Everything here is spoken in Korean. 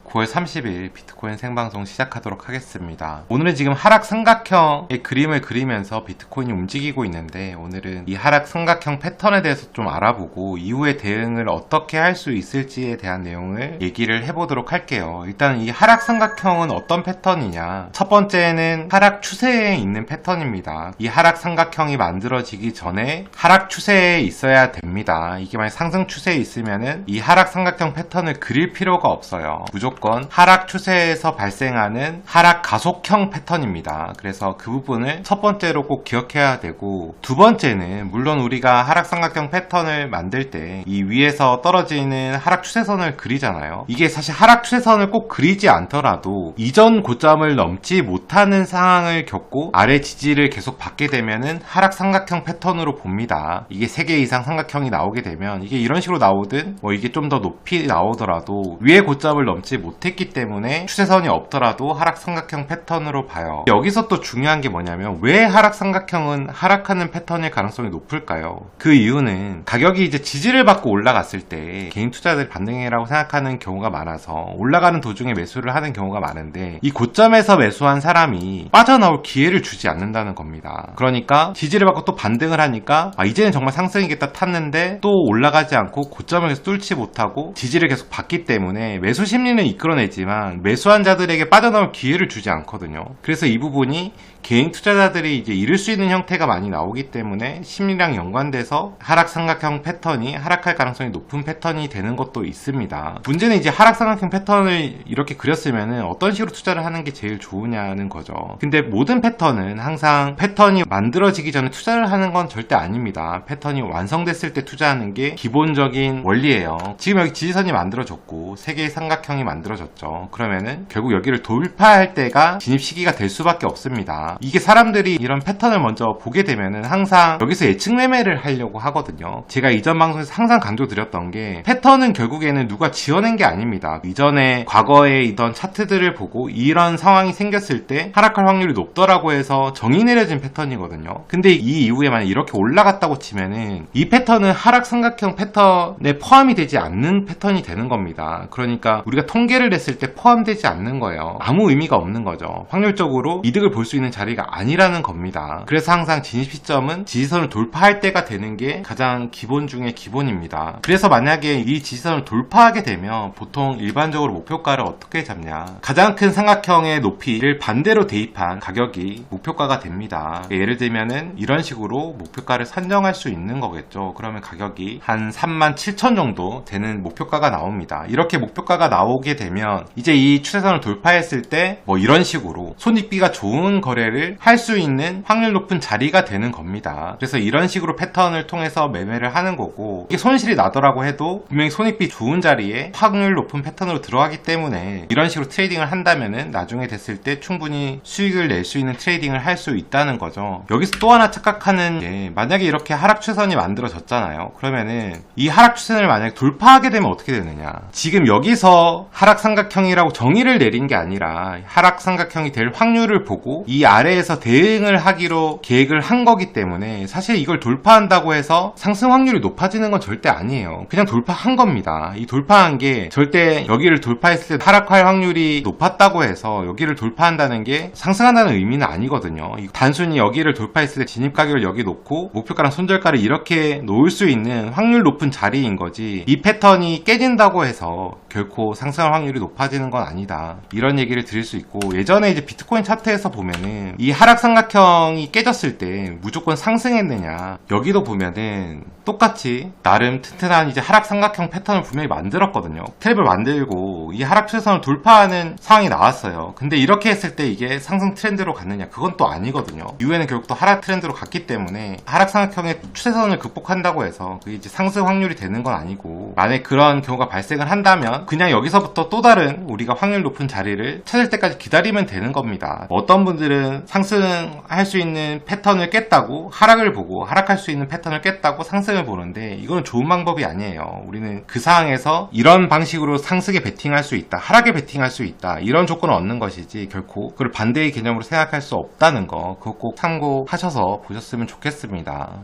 9월 30일 비트코인 생방송 시작하도록 하겠습니다. 오늘은 지금 하락 삼각형의 그림을 그리면서 비트코인이 움직이고 있는데, 오늘은 이 하락 삼각형 패턴에 대해서 좀 알아보고 이후에 대응을 어떻게 할 수 있을지에 대한 내용을 얘기를 해보도록 할게요. 일단 이 하락 삼각형은 어떤 패턴이냐, 첫 번째는 하락 추세에 있는 패턴입니다. 이 하락 삼각형이 만들어지기 전에 하락 추세에 있어야 됩니다. 이게 만약 상승 추세에 있으면은 이 하락 삼각형 패턴을 그릴 필요가 없어요. 무조건 하락 추세에서 발생하는 하락 가속형 패턴입니다. 그래서 그 부분을 첫 번째로 꼭 기억해야 되고, 두 번째는 물론 우리가 하락 삼각형 패턴을 만들 때 이 위에서 떨어지는 하락 추세선을 그리잖아요. 이게 사실 하락 추세선을 꼭 그리지 않더라도 이전 고점을 넘지 못하는 상황을 겪고 아래 지지를 계속 받게 되면은 하락 삼각형 패턴으로 봅니다. 이게 3개 이상 삼각형이 나오게 되면 이게 이런 식으로 나오든 이게 좀 더 높이 나오더라도 위에 고점을 넘지 못했기 때문에 추세선이 없더라도 하락 삼각형 패턴으로 봐요. 여기서 또 중요한 게 뭐냐면, 왜 하락 삼각형은 하락하는 패턴일 가능성이 높을까요? 그 이유는 가격이 이제 지지를 받고 올라갔을 때 개인 투자자들이 반등이라고 생각하는 경우가 많아서 올라가는 도중에 매수를 하는 경우가 많은데, 이 고점에서 매수한 사람이 빠져나올 기회를 주지 않는다는 겁니다. 그러니까 지지를 받고 또 반등을 하니까 이제는 정말 상승이겠다 탔는데 또 올라가지 않고 고점을 계속 뚫지 못하고 지지를 계속 받기 때문에 매수 심리는 이끌어내지만 매수한 자들에게 빠져나올 기회를 주지 않거든요. 그래서 이 부분이 개인 투자자들이 이제 잃을 수 있는 형태가 많이 나오기 때문에 심리랑 연관돼서 하락 삼각형 패턴이 하락할 가능성이 높은 패턴이 되는 것도 있습니다. 문제는 이제 하락 삼각형 패턴을 이렇게 그렸으면은 어떤 식으로 투자를 하는 게 제일 좋으냐는 거죠. 근데 모든 패턴은 항상 패턴이 만들어지기 전에 투자를 하는 건 절대 아닙니다. 패턴이 완성됐을 때 투자하는 게 기본적인 원리예요. 지금 여기 지지선이 만들어졌고 3개의 삼각형이 만들어졌죠. 그러면은 결국 여기를 돌파할 때가 진입 시기가 될 수밖에 없습니다. 이게 사람들이 이런 패턴을 먼저 보게 되면은 항상 여기서 예측 매매를 하려고 하거든요. 제가 이전 방송에서 항상 강조드렸던 게, 패턴은 결국에는 누가 지어낸 게 아닙니다. 이전에 과거에 있던 차트들을 보고 이런 상황이 생겼을 때 하락할 확률이 높더라고 해서 정의 내려진 패턴이거든요. 근데 이 이후에 만약 이렇게 올라갔다고 치면은 이 패턴은 하락 삼각형 패턴에 포함이 되지 않는 패턴이 되는 겁니다. 그러니까 우리가 통계를 냈을 때 포함되지 않는 거예요. 아무 의미가 없는 거죠. 확률적으로 이득을 볼 수 있는 자리가 아니라는 겁니다. 그래서 항상 진입 시점은 지지선을 돌파할 때가 되는 게 가장 기본 중에 기본입니다. 그래서 만약에 이 지지선을 돌파하게 되면 보통 일반적으로 목표가를 어떻게 잡냐, 가장 큰 삼각형의 높이를 반대로 대입한 가격이 목표가가 됩니다. 예를 들면은 이런 식으로 목표가를 산정할 수 있는 거겠죠. 그러면 가격이 한 37,000 정도 되는 목표가가 나옵니다. 이렇게 목표가가 나오게 되면 이제 이 추세선을 돌파했을 때 이런 식으로 손익비가 좋은 거래를 할 수 있는 확률 높은 자리가 되는 겁니다. 그래서 이런 식으로 패턴을 통해서 매매를 하는 거고, 이게 손실이 나더라고 해도 분명히 손익비 좋은 자리에 확률 높은 패턴으로 들어가기 때문에 이런 식으로 트레이딩을 한다면은 나중에 됐을 때 충분히 수익을 낼 수 있는 트레이딩을 할 수 있다는 거죠. 여기서 또 하나 착각하는 게, 만약에 이렇게 하락 추세선이 만들어졌잖아요. 그러면은 이 하락 추세선을 만약에 돌파하게 되면 어떻게 되느냐, 지금 여기서 하락 삼각형이라고 정의를 내린 게 아니라 하락 삼각형이 될 확률을 보고 이 아래에서 대응을 하기로 계획을 한 거기 때문에 사실 이걸 돌파한다고 해서 상승 확률이 높아지는 건 절대 아니에요. 그냥 돌파한 겁니다. 이 돌파한 게 절대 여기를 돌파했을 때 하락할 확률이 높았다고 해서 여기를 돌파한다는 게 상승한다는 의미는 아니거든요. 단순히 여기를 돌파했을 때 진입 가격을 여기 놓고 목표가랑 손절가를 이렇게 놓을 수 있는 확률 높은 자리인 거지, 이 패턴이 깨진다고 해서 결코 상승할 확률이 높아지는 건 아니다, 이런 얘기를 드릴 수 있고, 예전에 이제 비트코인 차트에서 보면은 이 하락 삼각형이 깨졌을 때 무조건 상승했느냐, 여기도 보면은 똑같이 나름 튼튼한 이제 하락 삼각형 패턴을 분명히 만들었거든요. 트랩을 만들고 이 하락 추세선을 돌파하는 상황이 나왔어요. 근데 이렇게 했을 때 이게 상승 트렌드로 갔느냐, 그건 또 아니거든요. 이후에는 결국 또 하락 트렌드로 갔기 때문에 하락 삼각형의 추세선을 극복한다고 해서 그게 이제 상승 확률이 되는 건 아니고, 만약 그런 경우가 발생을 한다면 그냥 여기서부터 또 다른 우리가 확률 높은 자리를 찾을 때까지 기다리면 되는 겁니다. 어떤 분들은 상승할 수 있는 패턴을 깼다고 하락을 보고, 하락할 수 있는 패턴을 깼다고 상승을 보는데, 이건 좋은 방법이 아니에요. 우리는 그 상황에서 이런 방식으로 상승에 베팅할 수 있다, 하락에 베팅할 수 있다, 이런 조건을 얻는 것이지 결코 그걸 반대의 개념으로 생각할 수 없다는 거, 그거 꼭 참고하셔서 보셨으면 좋겠습니다.